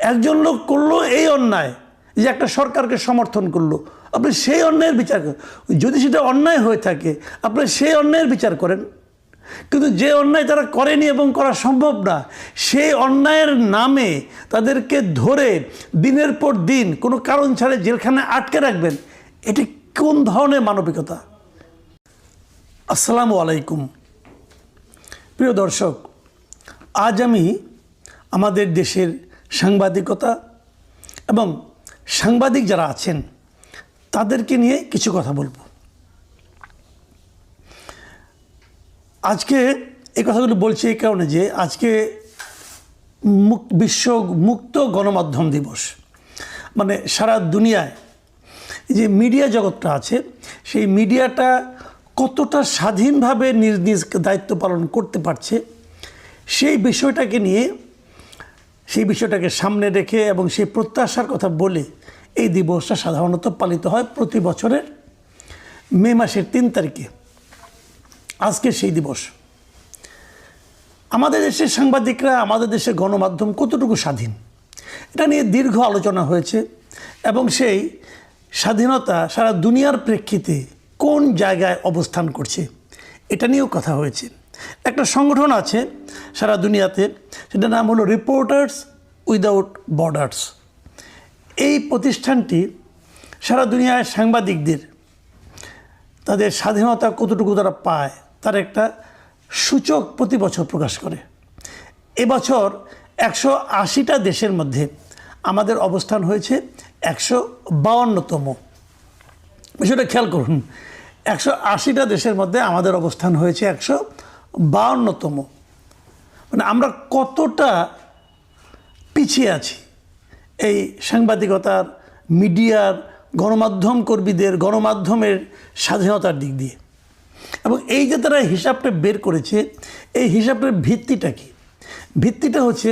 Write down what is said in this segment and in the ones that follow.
একজন লোক করলো এই অন্যায়, যে একটা সরকারকে সমর্থন করলো, আপনি সেই অন্যায়ের বিচার করেন। যদি সেটা অন্যায় হয়ে থাকে আপনি সেই অন্যায়ের বিচার করেন। কিন্তু যে অন্যায় তারা করেনি এবং করা সম্ভব না, সেই অন্যায়ের নামে তাদেরকে ধরে দিনের পর দিন কোনো কারণ ছাড়া জেলখানায় আটকে রাখবেন, এটি কোন ধরনের মানবিকতা? আসসালামু আলাইকুম প্রিয় দর্শক, আজ আমি আমাদের দেশের সাংবাদিকতা এবং সাংবাদিক যারা আছেন তাদেরকে নিয়ে কিছু কথা বলবো। আজকে এই কথাগুলো বলছি এই কারণে যে আজকে বিশ্ব মুক্ত গণমাধ্যম দিবস। মানে সারা দুনিয়ায় যে মিডিয়া জগৎটা আছে সেই মিডিয়াটা কতটা স্বাধীনভাবে নিজ নিজ দায়িত্ব পালন করতে পারছে সেই বিষয়টাকে নিয়ে, সেই বিষয়টাকে সামনে রেখে এবং সেই প্রত্যাশার কথা বলে এই দিবসটা সাধারণত পালিত হয় প্রতি বছরের মে মাসের 3 তারিখে। আজকে সেই দিবস। আমাদের দেশের সাংবাদিকরা, আমাদের দেশের গণমাধ্যম কতটুকু স্বাধীন, এটা নিয়ে দীর্ঘ আলোচনা হয়েছে এবং সেই স্বাধীনতা সারা দুনিয়ার প্রেক্ষিতে কোন জায়গায় অবস্থান করছে এটা নিয়েও কথা হয়েছে। একটা সংগঠন আছে সারা দুনিয়াতে, সেটার নাম হলো রিপোর্টার্স উইদাউট বর্ডার্স। এই প্রতিষ্ঠানটি সারা দুনিয়ায় সাংবাদিকদের তাদের স্বাধীনতা কতটুকু তারা পায় তার একটা সূচক প্রতি বছর প্রকাশ করে। এবছর 180টা দেশের মধ্যে আমাদের অবস্থান হয়েছে 152তম। বিষয়টা খেয়াল করুন, 180টা দেশের মধ্যে আমাদের অবস্থান হয়েছে 152তম। মানে আমরা কতটা পিছিয়ে আছি এই সাংবাদিকতার, মিডিয়ার, গণমাধ্যম কর্মীদের, গণমাধ্যমের স্বাধীনতার দিক দিয়ে। এবং এই যে তারা হিসাবটা বের করেছে, এই হিসাবটার ভিত্তিটা কি? ভিত্তিটা হচ্ছে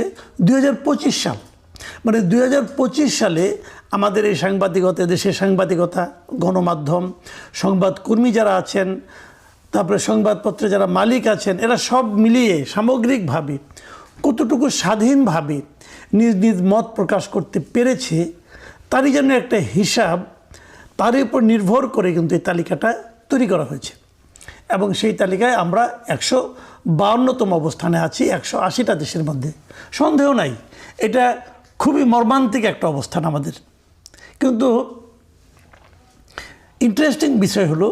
2025 সাল। মানে 2025 সালে আমাদের এই সাংবাদিকতা, দেশের সাংবাদিকতা, গণমাধ্যম, সংবাদকর্মী যারা আছেন, তারপরে সংবাদপত্রে যারা মালিক আছেন, এরা সব মিলিয়ে সামগ্রিকভাবে কতটুকু স্বাধীনভাবে নিজ নিজ মত প্রকাশ করতে পেরেছে তারই জন্য একটা হিসাব, তার উপর নির্ভর করে কিন্তু এই তালিকাটা তৈরি করা হয়েছে। এবং সেই তালিকায় আমরা 152তম অবস্থানে আছি 180টা দেশের মধ্যে। সন্দেহ নাই, এটা খুবই মর্মান্তিক একটা অবস্থান আমাদের। কিন্তু ইন্টারেস্টিং বিষয় হলো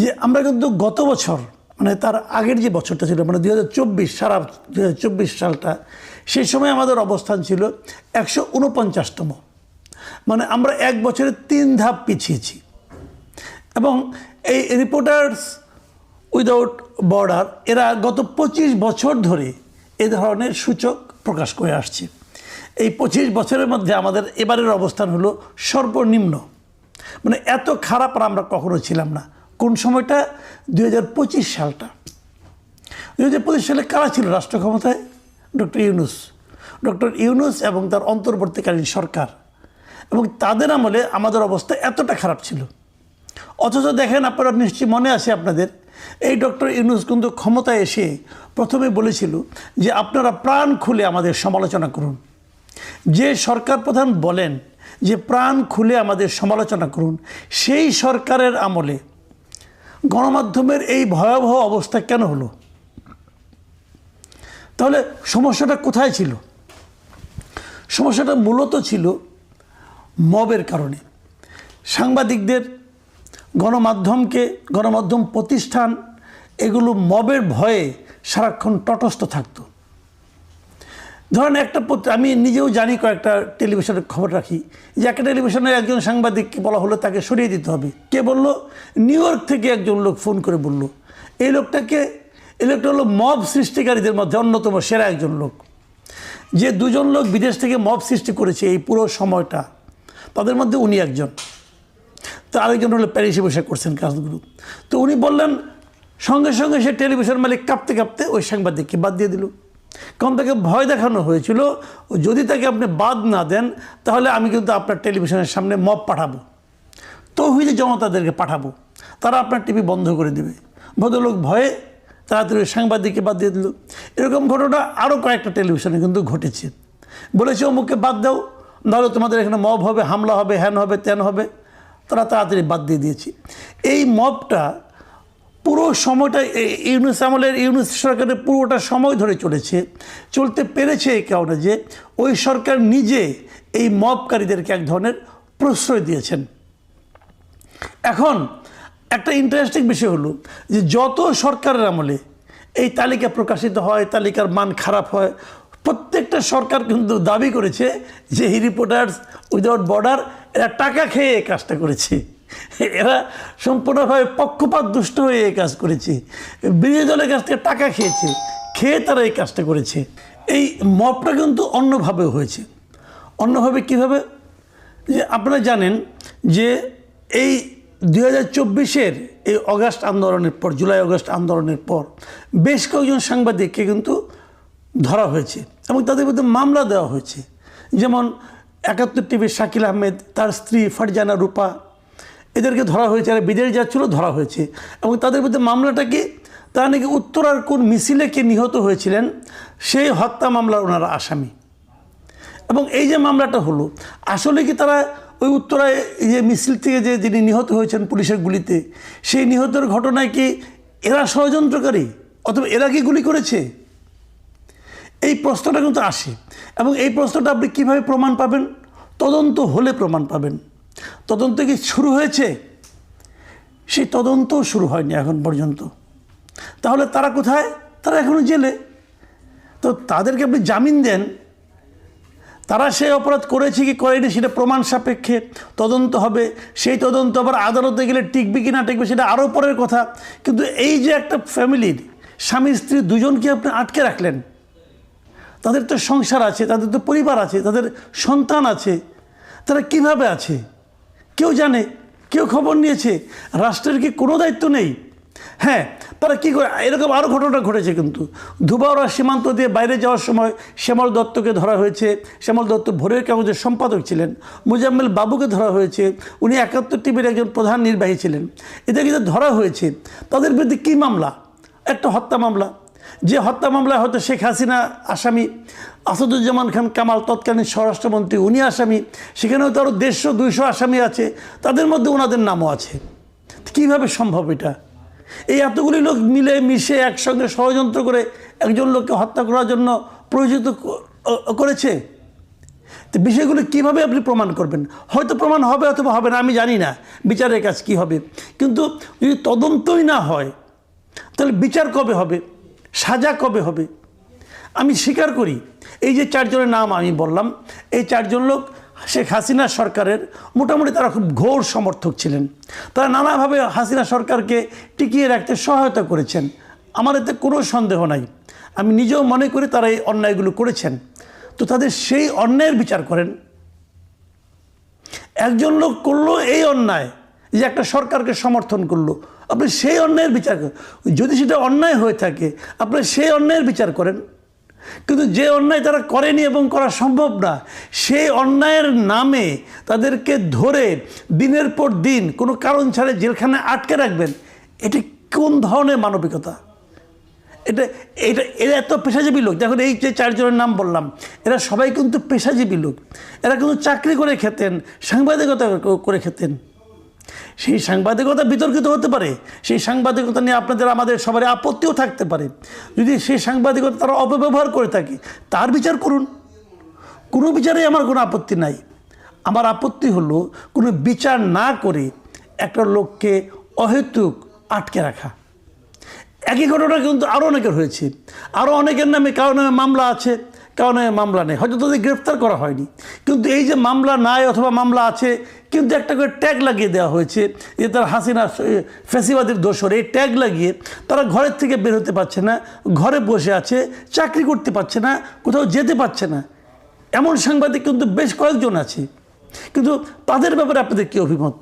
যে আমরা কিন্তু গত বছর, মানে তার আগের যে বছরটা ছিল, মানে 2024, সারা 2024 সালটা, সেই সময় আমাদের অবস্থান ছিল 149তম। মানে আমরা এক বছরে 3 ধাপ পিছিয়েছি। এবং এই রিপোর্টার্স উইদাউট বর্ডার এরা গত 25 বছর ধরে এ ধরনের সূচক প্রকাশ করে আসছে। এই 25 বছরের মধ্যে আমাদের এবারের অবস্থান হলো সর্বনিম্ন। মানে এত খারাপ আমরা কখনো ছিলাম না। কোন সময়টা? 2025 সালটা। 2025 সালে কারা ছিল রাষ্ট্র ক্ষমতায়? ডক্টর ইউনূস এবং তার অন্তর্বর্তীকালীন সরকার। এবং তাদের আমলে আমাদের অবস্থা এতটা খারাপ ছিল। অথচ দেখেন, আপনারা নিশ্চয়ই মনে আছে আপনাদের, এই ডক্টর ইউনূস কিন্তু ক্ষমতায় এসে প্রথমে বলেছিল যে আপনারা প্রাণ খুলে আমাদের সমালোচনা করুন। যে সরকার প্রধান বলেন যে প্রাণ খুলে আমাদের সমালোচনা করুন, সেই সরকারের আমলে গণমাধ্যমের এই ভয়াবহ অবস্থা কেন হলো? তাহলে সমস্যাটা কোথায় ছিল? সমস্যাটা মূলত ছিল মবের কারণে। সাংবাদিকদের, গণমাধ্যম প্রতিষ্ঠান এগুলো মবের ভয়ে সারাক্ষণ তটস্থ থাকতো। ধরেন একটা, আমি নিজেও জানি, কয়েকটা টেলিভিশনের খবর রাখি যে একটা টেলিভিশনের একজন সাংবাদিককে বলা হলো তাকে সরিয়ে দিতে হবে। কে বলল? নিউ ইয়র্ক থেকে একজন লোক ফোন করে বলল। এই লোকটা হলো মব সৃষ্টিকারীদের মধ্যে অন্যতম সেরা একজন লোক। যে 2 জন লোক বিদেশ থেকে মব সৃষ্টি করেছে এই পুরো সময়টা, তাদের মধ্যে উনি একজন। তো আরেকজন হলো প্যারিসে বসে করছেন কাজগুলো। তো উনি বললেন, সঙ্গে সঙ্গে সে টেলিভিশন মালিক কাঁপতে কাঁপতে ওই সাংবাদিককে বাদ দিয়ে দিল। কারণ তাকে ভয় দেখানো হয়েছিল, যদি তাকে আপনি বাদ না দেন তাহলে আমি কিন্তু আপনার টেলিভিশনের সামনে মব পাঠাবো, তৌহিদি জনতাদেরকে পাঠাবো, তারা আপনার টিভি বন্ধ করে দেবে। ভদ্রলোক ভয়ে তাড়াতাড়ি সাংবাদিককে বাদ দিয়ে দিল। এরকম ঘটনা আরও কয়েকটা টেলিভিশনে কিন্তু ঘটেছে। বলেছে অমুককে বাদ দাও, নাহলে তোমাদের এখানে মব হবে, হামলা হবে, হ্যান হবে, ত্যান হবে, তারা তাড়াতাড়ি বাদ দিয়ে দিয়েছে। এই মবটা পুরো সময়টা ইউনূস সরকারের পুরোটা সময় ধরে চলতে পেরেছে এই কারণে যে ওই সরকার নিজে এই মবকারীদেরকে এক ধরনের প্রশ্রয় দিয়েছেন। এখন একটা ইন্টারেস্টিং বিষয় হলো যে যত সরকারের আমলে এই তালিকা প্রকাশিত হয়, তালিকার মান খারাপ হয়, প্রত্যেকটা সরকার কিন্তু দাবি করেছে যে রিপোর্টার্স উইদাউট বর্ডার এরা টাকা খেয়ে এই কাজটা করেছে, এরা সম্পূর্ণভাবে পক্ষপাত দুষ্ট হয়ে এই কাজ করেছে, বিরোধী দলের কাছ থেকে টাকা খেয়ে তারা এই কাজটা করেছে। এই মবটা কিন্তু অন্যভাবে হয়েছে। অন্যভাবে কীভাবে? যে আপনারা জানেন যে এই 2024-এর এই অগাস্ট আন্দোলনের পর, জুলাই অগাস্ট আন্দোলনের পর বেশ কয়েকজন সাংবাদিককে কিন্তু ধরা হয়েছে এবং তাদের বিরুদ্ধে মামলা দেওয়া হয়েছে। যেমন 71 টিভির শাকিল আহমেদ, তার স্ত্রী ফারজানা রূপা, এদেরকে ধরা হয়েছে, আর বিদেশ যাচ্ছিল ধরা হয়েছে। এবং তাদের বিরুদ্ধে মামলাটা কি, তারা নাকি উত্তরার কোন মিছিলে কে নিহত হয়েছিলেন সেই হত্যা মামলার ওনারা আসামি। এবং এই যে মামলাটা হলো, আসলে কি তারা ওই উত্তরায় যে মিছিল থেকে যিনি নিহত হয়েছেন পুলিশের গুলিতে, সেই নিহতের ঘটনায় কি এরা ষড়যন্ত্রকারী অথবা এরা কি গুলি করেছে? এই প্রশ্নটা কিন্তু আসে। এবং এই প্রশ্নটা আপনি কীভাবে প্রমাণ পাবেন? তদন্ত হলে প্রমাণ পাবেন। তদন্ত কি শুরু হয়েছে? সেই তদন্তও শুরু হয়নি এখন পর্যন্ত। তাহলে তারা কোথায়? তারা এখনও জেলে। তো তাদেরকে আপনি জামিন দেন, তারা সেই অপরাধ করেছে কি করেনি সেটা প্রমাণ সাপেক্ষে তদন্ত হবে। সেই তদন্ত আবার আদালতে গেলে টিকবে কি না টিকবে সেটা আরও পরের কথা। কিন্তু এই যে একটা ফ্যামিলির স্বামী স্ত্রী দুজনকে আপনি আটকে রাখলেন, তাদের তো সংসার আছে, তাদের তো পরিবার আছে, তাদের সন্তান আছে, তারা কিভাবে আছে কেউ জানে? কেউ খবর নিয়েছে? রাষ্ট্রের কি কোনো দায়িত্ব নেই? হ্যাঁ, তারা কী করে? এরকম আরও ঘটনা ঘটেছে কিন্তু। ধুবাওড়া সীমান্ত দিয়ে বাইরে যাওয়ার সময় শ্যামল দত্তকে ধরা হয়েছে। শ্যামল দত্ত ভোরের কাগজের সম্পাদক ছিলেন। মুজাম্মেল বাবুকে ধরা হয়েছে, উনি 71 টিভির একজন প্রধান নির্বাহী ছিলেন। এদেরকে যে ধরা হয়েছে, তাদের বিরুদ্ধে কী মামলা? একটা হত্যা মামলা। যে হত্যা মামলায় হয়তো শেখ হাসিনা আসামি, আসাদুজ্জামান খান কামাল তৎকালীন স্বরাষ্ট্রমন্ত্রী উনি আসামি, সেখানেও তো আরও 150-200 আসামি আছে, তাদের মধ্যে ওনাদের নামও আছে। কীভাবে সম্ভব এটা? এই এতগুলি লোক মিলে মিশে একসঙ্গে ষড়যন্ত্র করে একজন লোককে হত্যা করার জন্য প্রয়োজিত করেছে। তো বিষয়গুলো কীভাবে আপনি প্রমাণ করবেন? হয়তো প্রমাণ হবে অথবা হবে না, আমি জানি না বিচারের কাজ কী হবে। কিন্তু যদি তদন্তই না হয় তাহলে বিচার কবে হবে? সাজা কবে হবে? আমি স্বীকার করি এই যে 4 জনের নাম আমি বললাম, এই 4 জন লোক শেখ হাসিনা সরকারের মোটামুটি তারা খুব ঘোর সমর্থক ছিলেন। তারা নানাভাবে হাসিনা সরকারকে টিকিয়ে রাখতে সহায়তা করেছেন, আমার এতে কোনো সন্দেহ নাই। আমি নিজেও মনে করি তারা এই অন্যায়গুলো করেছেন। তো তাদের সেই অন্যায়ের বিচার করেন। একজন লোক করলো এই অন্যায় যে একটা সরকারকে সমর্থন করলো, আপনি সেই অন্যায়ের বিচার করেন। যদি সেটা অন্যায় হয়ে থাকে আপনি সেই অন্যায়ের বিচার করেন। কিন্তু যে অন্যায় তারা করেনি এবং করা সম্ভব না, সেই অন্যায়ের নামে তাদেরকে ধরে দিনের পর দিন কোনো কারণ ছাড়া জেলখানায় আটকে রাখবেন, এটি কোন ধরনের মানবিকতা? এরা এত পেশাজীবী লোক। দেখুন এই যে 4 জনের নাম বললাম, এরা সবাই কিন্তু পেশাজীবী লোক। এরা কিন্তু চাকরি করে খেতেন, সাংবাদিকতা করে খেতেন। সেই সাংবাদিকতা বিতর্কিত হতে পারে, সেই সাংবাদিকতা নিয়ে আপনাদের আমাদের সবার আপত্তিও থাকতে পারে। যদি সেই সাংবাদিকতা তারা অপব্যবহার করে থাকে তার বিচার করুন, কোনো বিচারে আমার কোনো আপত্তি নাই। আমার আপত্তি হলো কোনো বিচার না করে একটা লোককে অহেতুক আটকে রাখা। একই ঘটনা কিন্তু আরও অনেকের হয়েছে, আরও অনেকের নামে কারো নামে মামলা আছে, কারো নামে মামলা নেই, হয়তো তাদের গ্রেফতার করা হয়নি। কিন্তু এই যে মামলা নাই অথবা মামলা আছে কিন্তু একটা করে ট্যাগ লাগিয়ে দেওয়া হয়েছে যে তার হাসিনা ফ্যাসিবাদের দোসর, এই ট্যাগ লাগিয়ে তারা ঘরের থেকে বের হতে পারছে না, ঘরে বসে আছে, চাকরি করতে পারছে না, কোথাও যেতে পারছে না। এমন সাংবাদিক কিন্তু বেশ কয়েকজন আছে। কিন্তু তাদের ব্যাপারে আপনাদের কী অভিমত?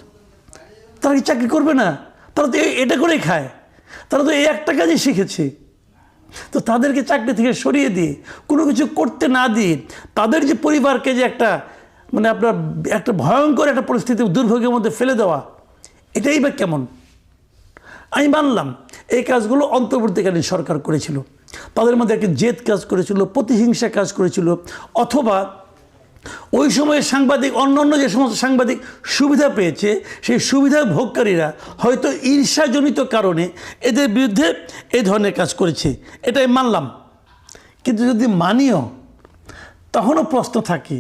তারা কি চাকরি করবে না? তারা তো এটা করেই খায়, তারা তো এই একটা কাজই শিখেছে। তো তাদেরকে চাকরি থেকে সরিয়ে দিয়ে কোনো কিছু করতে না দিয়ে তাদের যে পরিবারকে যে একটা মানে আপনার একটা ভয়ঙ্কর একটা পরিস্থিতি দুর্ভোগের মধ্যে ফেলে দেওয়া, এটাই বা কেমন? আমি মানলাম এই কাজগুলো অন্তর্বর্তীকালীন সরকার করেছিল। তাদের মধ্যে একটা জেদ কাজ করেছিল, প্রতিহিংসা কাজ করেছিল, অথবা ওই সময়ে সাংবাদিক অন্য যে সমস্ত সাংবাদিক সুবিধা পেয়েছে সেই সুবিধা ভোগকারীরা হয়তো ঈর্ষাজনিত কারণে এদের বিরুদ্ধে এই ধরনের কাজ করেছে, এটাই মানলাম। কিন্তু যদি মানিও, তখনও প্রশ্ন থাকে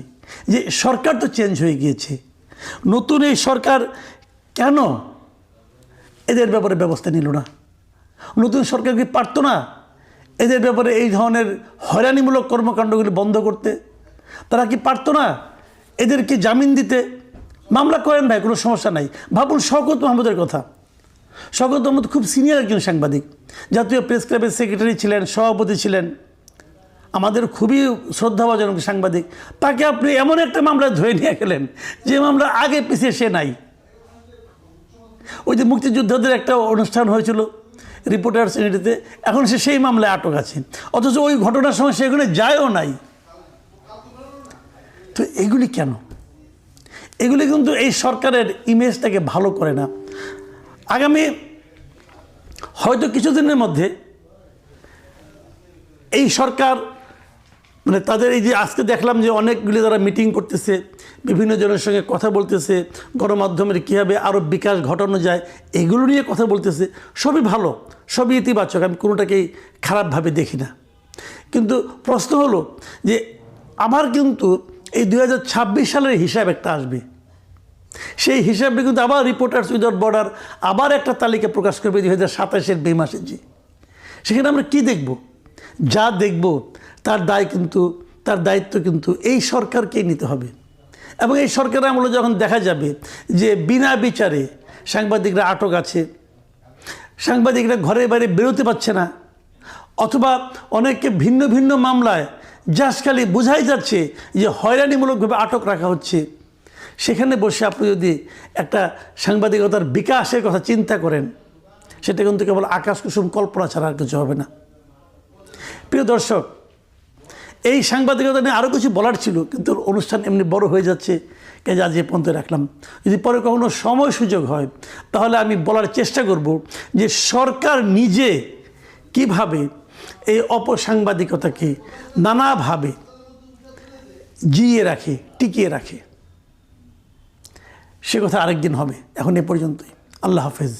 যে সরকার তো চেঞ্জ হয়ে গিয়েছে, নতুন এই সরকার কেন এদের ব্যাপারে ব্যবস্থা নিল না? নতুন সরকার কি পারতো না এদের ব্যাপারে এই ধরনের হয়রানিমূলক কর্মকাণ্ডগুলি বন্ধ করতে? তারা কি পারতো না এদেরকে জামিন দিতে? মামলা করেন ভাই, কোনো সমস্যা নাই। ভাবুন শওকত মাহমুদের কথা। শওকত মাহমুদ খুব সিনিয়র একজন সাংবাদিক, জাতীয় প্রেস ক্লাবের সেক্রেটারি ছিলেন, সভাপতি ছিলেন, আমাদের খুবই শ্রদ্ধাভাজন সাংবাদিক। তাকে আপনি এমন একটা মামলায় ধরে নিয়ে গেলেন যে মামলা আগে পিছিয়ে সে নাই। ওই যে মুক্তিযোদ্ধাদের একটা অনুষ্ঠান হয়েছিল রিপোর্টার্স ইউনিটিতে, এখন সে সেই মামলায় আটক আছে, অথচ ওই ঘটনার সময় সে এখানে যায়ও নাই। তো এগুলি কেন? এগুলি কিন্তু এই সরকারের ইমেজটাকে ভালো করে না। আগামী হয়তো কিছুদিনের মধ্যে এই সরকার মানে তাদের এই যে আজকে দেখলাম যে অনেকগুলি তারা মিটিং করতেছে, বিভিন্ন জনের সঙ্গে কথা বলতেছে, গণমাধ্যমের কীভাবে আরও বিকাশ ঘটানো যায় এগুলো নিয়ে কথা বলতেছে, সবই ভালো, সবই ইতিবাচক, আমি কোনোটাকেই খারাপভাবে দেখি না। কিন্তু প্রশ্ন হলো যে আবার কিন্তু এই 2026 সালের হিসাব একটা আসবে, সেই হিসাবে কিন্তু আবার রিপোর্টার্স উইদাউট বর্ডার আবার একটা তালিকা প্রকাশ করবে 2027-এর মে মাসে। যে সেখানে আমরা কি দেখব? যা দেখব তার দায়িত্ব কিন্তু এই সরকারকেই নিতে হবে। এবং এই সরকারের আমলে যখন দেখা যাবে যে বিনা বিচারে সাংবাদিকরা আটক আছে, সাংবাদিকরা ঘরে বাইরে বেরোতে পারছে না, অথবা অনেককে ভিন্ন ভিন্ন মামলায় জাস্ট খালি বোঝাই যাচ্ছে যে হয়রানিমূলকভাবে আটক রাখা হচ্ছে, সেখানে বসে আপনি যদি একটা সাংবাদিকতার বিকাশের কথা চিন্তা করেন, সেটা কিন্তু কেবল আকাশ কুসুম কল্পনা ছাড়া আর কিছু হবে না। প্রিয় দর্শক, এই সাংবাদিকতা নিয়ে আরও কিছু বলার ছিল, কিন্তু অনুষ্ঠান এমনি বড় হয়ে যাচ্ছে, কাজে আজ এ পর্যন্ত রাখলাম। যদি পরে কখনো সময় সুযোগ হয় তাহলে আমি বলার চেষ্টা করব যে সরকার নিজে কিভাবে এই অপসাংবাদিকতাকে নানাভাবে জিইয়ে রাখে, টিকিয়ে রাখে। সে কথা আরেকদিন হবে। এখন এ পর্যন্তই। আল্লাহ হাফেজ।